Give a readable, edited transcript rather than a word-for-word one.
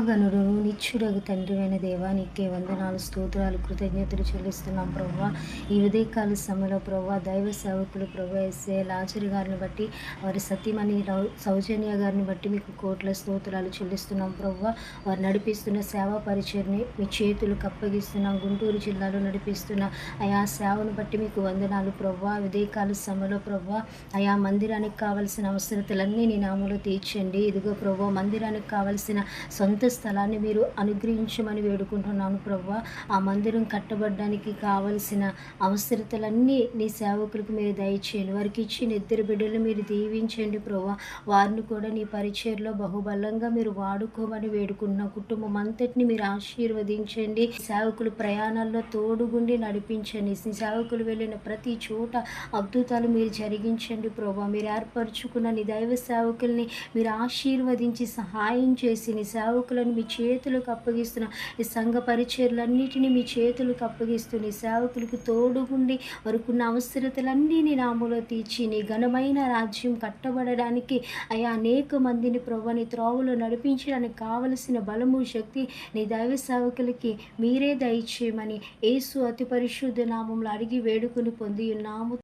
మహాగణుడును నిత్యుడగు తండ్రివైన దేవా, నీకే వందనాలు, స్తోత్రాలు, కృతజ్ఞతలు చెల్లిస్తున్నాం ప్రభువా. ఈ ఉదయకాల సమయంలో ప్రభువా, దైవ సేవకులు ప్రభువా యేసయ్య లాజరు గారిని బట్టి, వారి సతీమణి సౌజన్య గారిని బట్టి మీకు కోట్ల స్తోత్రాలు చెల్లిస్తున్నాం ప్రభువా. వారు నడిపిస్తున్న సేవా పరిచయని మీ చేతులకు అప్పగిస్తున్నాం. గుంటూరు జిల్లాలో నడిపిస్తున్న ఆయా సేవను బట్టి మీకు వందనాలు ప్రభువా. ఉదయకాల సమయంలో ప్రభువా, ఆయా మందిరానికి కావలసిన అవసరతలన్నీ నీ నామములో తీర్చండి. ఇదిగో ప్రభువా, మందిరానికి కావలసిన సొంత స్థలాన్ని మీరు అనుగ్రహించమని వేడుకుంటున్నాను ప్రభువా. ఆ మందిరం కట్టబడడానికి కావలసిన అవసరతలన్నీ నీ సేవకులకు మీరు దయచేయండి. వారికి ఇచ్చిన ఇద్దరు బిడ్డలు మీరు దీవించండి ప్రభువా. వారిని కూడా నీ పరిచర్లో బహుబలంగా మీరు వాడుకోమని వేడుకుంటున్నాం. కుటుంబం అంతటిని మీరు ఆశీర్వదించండి. సేవకులు ప్రయాణాల్లో తోడుగుండి నడిపించండి. నీ సేవకులు వెళ్ళిన ప్రతి చోట అద్భుతాలు మీరు జరిగించండి ప్రభువా. మీరు ఏర్పరచుకున్న నీ దైవ సేవకుల్ని మీరు ఆశీర్వదించి సహాయం చేసి నీ సేవకులను మీ చేతులకు అప్పగిస్తున్న ఈ సంఘ పరిచర్లన్నిటినీ మీ చేతులకు అప్పగిస్తూ నీ సేవకులకు తోడుగుండి వారికున్న అవసరతలన్నీ నీ నామములో తీర్చి నీ ఘనమైన రాజ్యం కట్టబడడానికి అయా అనేక మందిని ప్రభువా నీ త్రోవలో నడిపించడానికి కావలసిన బలము, శక్తి నీ దైవ సేవకులకి మీరే దయచేయమని యేసు అతి పరిశుద్ధ నామములో అడిగి వేడుకొని పొంది ఉన్నాము.